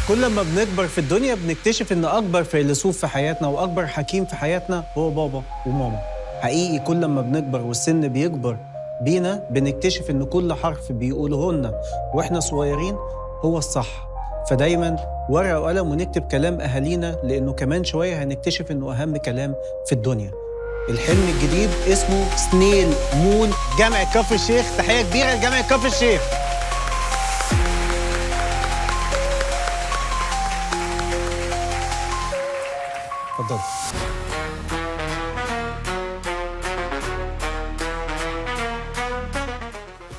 كل ما بنكبر في الدنيا بنكتشف إن أكبر فيلسوف في حياتنا وأكبر حكيم في حياتنا هو بابا وماما. حقيقي كل ما بنكبر والسن بيكبر بينا بنكتشف إن كل حرف بيقوله لنا وإحنا صغيرين هو الصح. فدايماً ورقة وقلم ونكتب كلام أهالينا، لأنه كمان شوية هنكتشف إنه أهم كلام في الدنيا. الحلم الجديد اسمه سنيل مون جامعة كفر الشيخ. تحية كبيرة لجامعة كفر الشيخ. اتفضل.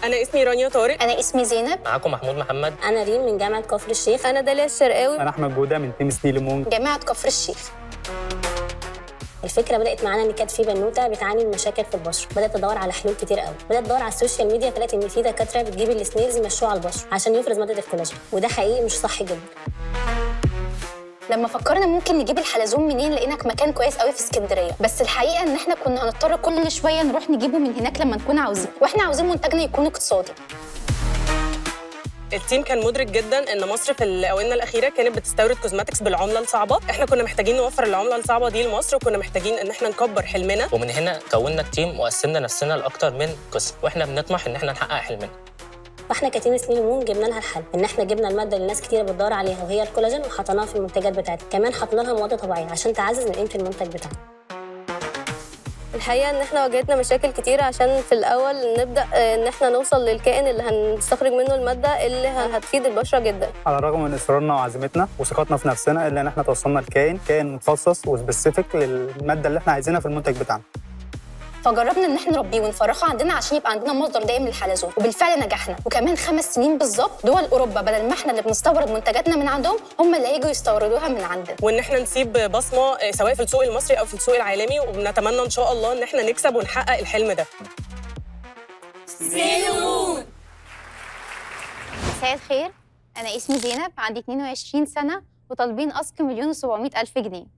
أنا اسمي رانيا طارق. أنا اسمي زينب. معاكم محمود محمد. أنا ريم من جامعة كفر الشيخ. أنا داليا الشرقاوي. أنا أحمد جودة من تيم سنيل مون جامعة كفر الشيخ. الفكرة بدأت معانا إن كانت في بنوتة بتعاني من مشاكل في البشرة، بدأت تدور على حلول كتير قوي، بدأت تدور على السوشيال ميديا، طلعت إن في دكاترة بتجيب السنيلز يمشوها على البشرة عشان يفرز مادة الكولاجين، وده حقيقي مش صح جدا. لما فكرنا ممكن نجيب الحلزون منين لقينا مكان كويس قوي في اسكندريه، بس الحقيقه ان احنا كنا هنضطر كل شويه نروح نجيبه من هناك لما نكون عاوزين، واحنا عاوزين منتجنا يكون اقتصادي. التيم كان مدرك جدا ان مصر في الاونه الاخيره كانت بتستورد كوزماتكس بالعمله الصعبه، احنا كنا محتاجين نوفر العمله الصعبه دي لمصر، وكنا محتاجين ان احنا نكبر حلمنا، ومن هنا كوننا التيم وقسمنا نفسنا لاكتر من قسم، واحنا بنطمح ان احنا نحقق حلمنا. فاحنا كتيم سنيل مون جبنا لها الحل، ان احنا جبنا الماده اللي الناس كتير بتدور عليها وهي الكولاجين، وحطيناها في المنتجات بتاعتنا، كمان حطينا لها مواد طبيعيه عشان تعزز من قيمه المنتج بتاعنا. الحقيقة إن إحنا واجهتنا مشاكل كتير عشان في الأول نبدأ إن إحنا نوصل للكائن اللي هنستخرج منه المادة اللي هتفيد البشرة جدا. على الرغم من إصرارنا وعزيمتنا وثقتنا في نفسنا إلا إن إحنا توصلنا لكائن متخصص وسبيسيفيك للمادة اللي إحنا عايزينها في المنتج بتاعنا. فجربنا ان احنا نربيه ونفرخه عندنا عشان يبقى عندنا مصدر دائم للحلزون، وبالفعل نجحنا. وكمان 5 سنين بالظبط دول اوروبا بدل ما احنا اللي بنستورد منتجاتنا من عندهم هم اللي هيجوا يستوردوها من عندنا، وان احنا نسيب بصمه سواء في السوق المصري او في السوق العالمي، وبنتمنى ان شاء الله ان احنا نكسب ونحقق الحلم ده. مساء الخير، انا اسمي زينب، عندي 22 سنه وطالبين اسك 1,700,000 جنيه.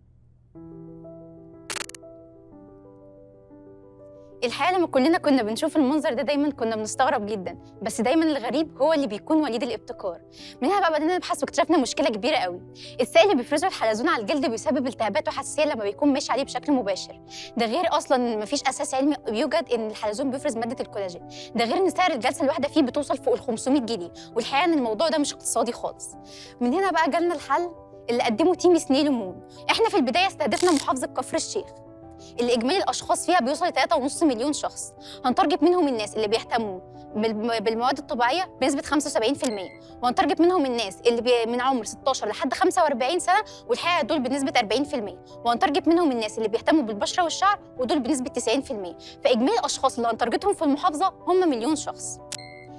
الحقيقة لما كلنا كنا بنشوف المنظر ده دايما كنا بنستغرب جدا، بس دايما الغريب هو اللي بيكون وليد الابتكار. من هنا بقى بدأنا نبحث واكتشفنا مشكلة كبيرة قوي. السائل اللي بيفرزه الحلزون على الجلد بيسبب التهابات وحساسية لما بيكون ماشي عليه بشكل مباشر. ده غير اصلا ان مفيش اساس علمي بيوجد ان الحلزون بيفرز مادة الكولاجين. ده غير ان سعر الجلسة الواحدة فيه بتوصل فوق ال 500 جنيه، والحقيقة ان الموضوع ده مش اقتصادي خالص. من هنا بقى جالنا الحل اللي قدمه تيم سنيل مون. احنا في البداية استهدفنا محافظة كفر الشيخ اللي اجمالي الاشخاص فيها بيوصل ل 3.5 مليون شخص. هنتارجت منهم الناس اللي بيهتموا بالمواد الطبيعيه بنسبه 75%، وهنتارجت منهم الناس اللي من عمر 16 لحد 45 سنه، والحقيقه دول بنسبه 40%، وهنتارجت منهم الناس اللي بيهتموا بالبشره والشعر ودول بنسبه 90%. فاجمالي الاشخاص اللي هنتارجتهم في المحافظه هم مليون شخص.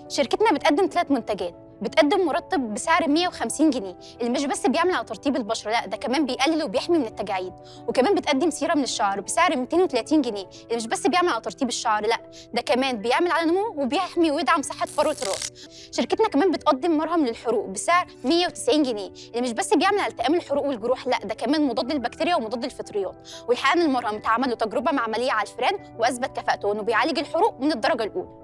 شركتنا بتقدم 3 منتجات. بتقدم مرطب بسعر 150 جنيه اللي مش بس بيعمل على ترطيب البشره، لا ده كمان بيقلل وبيحمي من التجاعيد. وكمان بتقدم سيرم للشعر بسعر 230 جنيه اللي مش بس بيعمل على ترطيب الشعر، لا ده كمان بيعمل على نمو وبيحمي ويدعم صحه فروه الراس. شركتنا كمان بتقدم مرهم للحروق بسعر 190 جنيه اللي مش بس بيعمل على التئام الحروق والجروح، لا ده كمان مضاد للبكتيريا ومضاد للفطريات. والحقيقه ان المرهم اتعمل له تجربه معمليه على الفئران واثبت كفاءته انه بيعالج الحروق من الدرجه الاولى.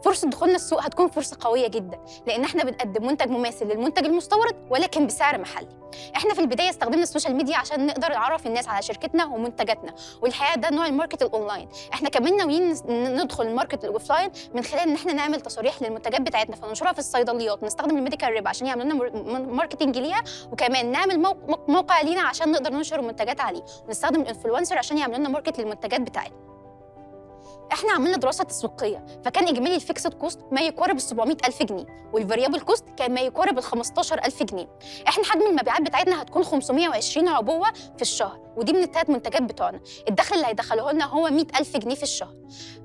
فرصة دخولنا السوق هتكون فرصة قوية جدا، لأن احنا بنقدم منتج مماثل للمنتج المستورد ولكن بسعر محلي. احنا في البداية استخدمنا السوشيال ميديا عشان نقدر نعرف الناس على شركتنا ومنتجاتنا، والحقيقة ده نوع الماركت الأونلاين. احنا كمان ناويين ندخل الماركت الأوفلاين من خلال ان احنا نعمل تصاريح للمنتجات بتاعتنا فننشرها في الصيدليات، نستخدم الميديكال ريب عشان يعملوا لنا ماركتنج ليها، وكمان نعمل موقع لينا عشان نقدر ننشر المنتجات عليه، ونستخدم الانفلونسر عشان يعملوا لنا ماركت للمنتجات بتاعتنا. احنا عملنا دراسه تسويقيه، فكان اجمالي الفيكسد كوست ما يقارب ال 700,000 جنيه، والفاريبل كوست كان ما يقارب ال 15,000 جنيه. احنا حجم المبيعات بتاعتنا هتكون 520 عبوه في الشهر، ودي من ال3 منتجات بتوعنا. الدخل اللي هيدخله لنا هو 100,000 جنيه في الشهر،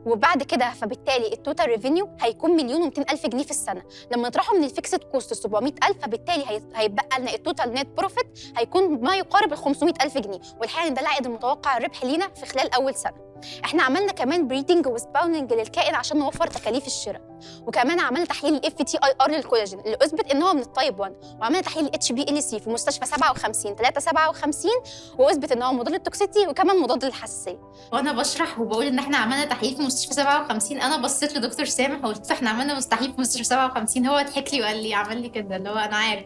وبعد كده فبالتالي التوتال ريفينيو هيكون 1,200,000 جنيه في السنه. لما نطرحه من الفيكسد كوست 700,000 فبالتالي هيبقى لنا التوتال نت بروفيت هيكون ما يقارب ال 500,000 جنيه، والحقيقه ده العائد المتوقع الربح لينا في خلال اول سنه. احنا عملنا كمان بريدنج وسباوننج للكائن عشان نوفر تكاليف الشراء، وكمان عملنا تحليل FTIR للكولاجين اللي اثبت ان هو من التايب 1، وعملنا تحليل HBLC في مستشفى 57 357 واثبت ان هو مضاد للتوكسيتي وكمان مضاد للحساسيه. وانا بشرح وبقول ان احنا عملنا تحليل في مستشفى 57، انا بصيت لدكتور سامح وقلت له احنا عملنا تحليل في مستشفى 57، هو ضحك لي وقال لي عمل لي كده اللي هو انا عارف.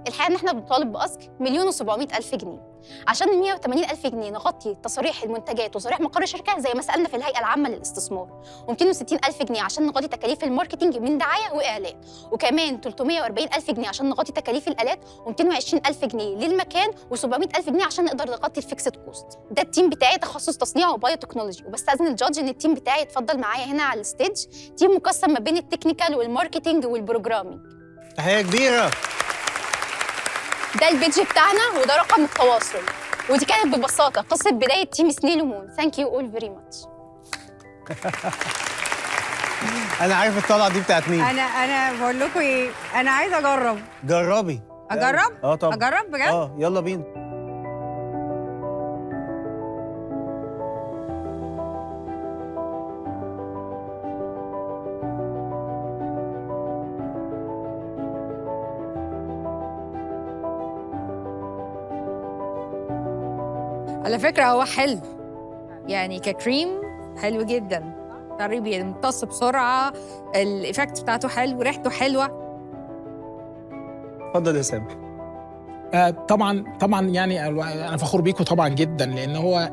الحقيقه ان احنا بنطالب باصل 1,700,000 جنيه. عشان ال 180,000 جنيه نغطي تصاريح المنتجات وتصاريح مقر الشركه زي ما سالنا في الهيئه العامه للاستثمار، و260,000 جنيه عشان نغطي تكاليف الماركتينج من دعايه واعلان، وكمان 340,000 جنيه عشان نغطي تكاليف الالات، و220,000 جنيه للمكان، و700,000 جنيه عشان نقدر نغطي الفيكسد كوست. ده التيم بتاعي تخصص تصنيع وبايو تكنولوجي، وبستاذن الجادج ان التيم بتاعي يتفضل معايا هنا على الستيج. تيم مقسم ما بين التكنيكال والماركتينج والبروجرامينج. تحيه كبيره. ده البيج بتاعنا وده رقم التواصل، ودي كانت ببساطه قصه بدايه تيم سنيل ومون. ثانك يو اول فيري ماتش. انا عارف الطلعه دي بتاعت مين. انا بقول لكم ايه، انا عايزه اجرب. جربي. اجرب؟ طبعا. اجرب بجد؟ يلا بينا. على فكره هو حلو، يعني ككريم حلو جدا، طري بيمتص بسرعه، الايفكت بتاعته حلو، ريحته حلوه. اتفضل يا سامح. طبعا يعني انا فخور بيكم طبعا جدا، لان هو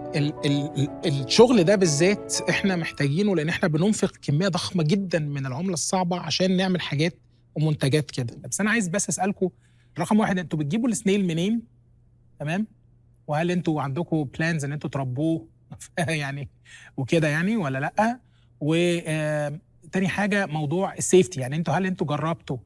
الشغل ده بالذات احنا محتاجينه، لان احنا بننفق كميه ضخمه جدا من العمله الصعبه عشان نعمل حاجات ومنتجات كده. بس انا عايز بس اسالكم، رقم واحد، انتوا بتجيبوا السنيل منين؟ تمام؟ وهل انتوا عندكم بلانز ان انتوا تربوه يعني وكده يعني ولا لا؟ وتاني حاجه موضوع السيفتي، يعني هل انتوا جربتوا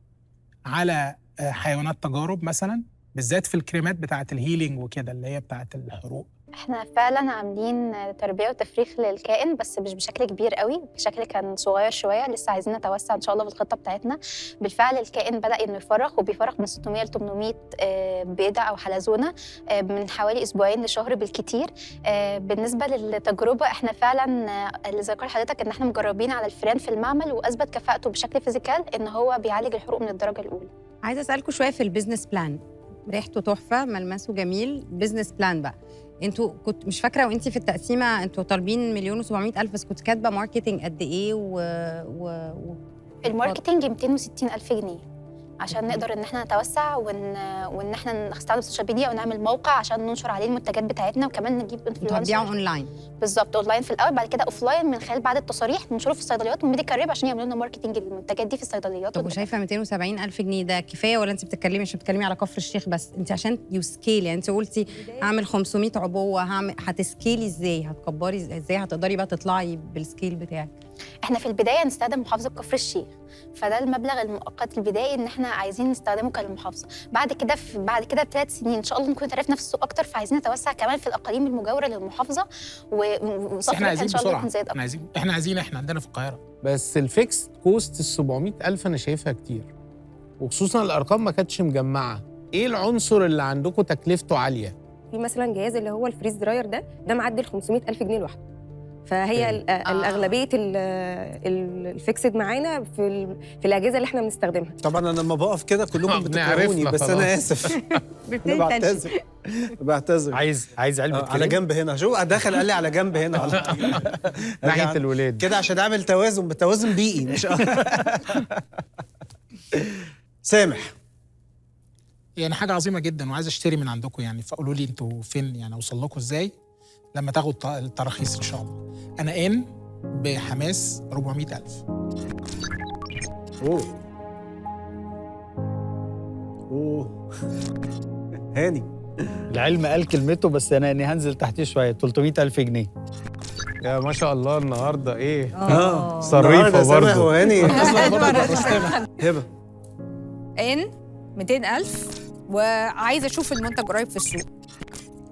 على حيوانات تجارب مثلا، بالذات في الكريمات بتاعه الهيلينج وكده اللي هي بتاعه الحروق؟ احنا فعلا عاملين تربيه وتفريخ للكائن، بس مش بشكل كبير قوي، بشكل كان صغير شويه، لسه عايزين نتوسع ان شاء الله في الخطه بتاعتنا. بالفعل الكائن بدا انه يفرخ، وبيفرخ من 600 ل 800 بيضه او حلزونه من حوالي اسبوعين لشهر بالكتير. بالنسبه للتجربه، احنا فعلا اللي ذكر حضرتك ان احنا مجربين على الفئران في المعمل، واثبت كفاءته بشكل فيزيكال ان هو بيعالج الحروق من الدرجه الاولى. عايزه اسالكم شويه في البيزنس بلان، ريحته تحفه، ملمسه جميل. بيزنس بلان بقى، انتوا كنت مش فاكره وانتي في التقسيمه انتوا طالبين 1,700,000 بس كنت كاتبه ماركتنج قد ايه الماركتنج 260,000 جنيه عشان نقدر ان احنا نتوسع وان احنا نستخدم السوشيال ميديا ونعمل موقع عشان ننشر عليه المنتجات بتاعتنا، وكمان نجيب انتوا هتبيعوا اونلاين. بالظبط، اونلاين في الاول، بعد كده اوفلاين من خلال بعد التصاريح ننشره في الصيدليات وميديكال ريب عشان يعملوا لنا ماركتنج للمنتجات دي في الصيدليات. طب وشايفه 270,000 جنيه ده كفايه ولا انت بتتكلمي مش بتتكلمي على كفر الشيخ بس؟ انت عشان يو سكيل، يعني انت قلتي هعمل 500 عبوه، هتسكيلي ازاي؟ هتكبري ازاي؟ هتقدري بقى تطلعي بالسكيل بتاعك؟ احنا في البدايه نستخدم محافظه كفر الشيخ، فده المبلغ المؤقت البدائي ان احنا عايزين نستخدمه كالمحافظه. بعد كده ب3 سنين ان شاء الله نكون عرفنا نفس السوق اكتر، فعايزين نتوسع كمان في الاقاليم المجاوره للمحافظه احنا عايزين بسرعه، احنا عايزين احنا عندنا في القاهره. بس الفيكس كوست ال 700,000 انا شايفها كتير، وخصوصا الارقام ما كانتش مجمعه. ايه العنصر اللي عندكم تكلفته عاليه؟ في مثلا جهاز اللي هو الفريز دراير ده معدي ال 500,000 جنيه لوحده، فهي الاغلبيه الفيكسد معانا في الاجهزه اللي احنا بنستخدمها. طبعا انا لما بقف كده كلهم بتكرهوني، بس انا اسف. بعتذر. عايز علبه على جنب هنا، شوف دخل قال لي على جنب هنا على ناحيه الولاد كده عشان اعمل توازن بيئي مش سامح. يعني حاجه عظيمه جدا وعايز اشتري من عندكم يعني، فقولوا لي انتوا فين يعني، اوصل لكم ازاي لما تاخدوا التراخيص ان شاء الله. انا بحماس 400,000. اوه هاني العلم قال كلمته، بس انا اني هنزل تحتيه شويه. 300,000 جنيه. يا ما شاء الله النهارده ايه صريفه برضه. وهاني هبه 200,000 وعايزه اشوف المنتج قريب في السوق.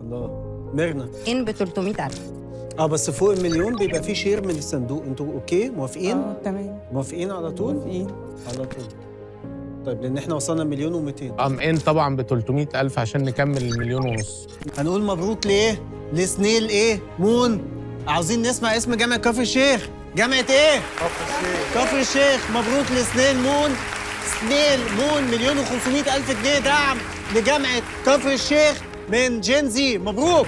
الله. ميرنا ب 300,000. بس فوق المليون بيبقى فيه شير من الصندوق. انتوا اوكي موافقين؟ تمام. موافقين على طول؟ موافقين على طول. طيب لان احنا وصلنا 1,200,000. طبعا ب 300,000 عشان نكمل 1.5 مليون. هنقول مبروك ليه؟ لسنيل مون. عاوزين نسمع اسم جامعة كفر الشيخ. جامعة ايه؟ كفر الشيخ. مبروك لسنيل مون. سنيل مون 1,500,000 جنيه دعم لجامعة كفر الشيخ من جينزي. مبروك.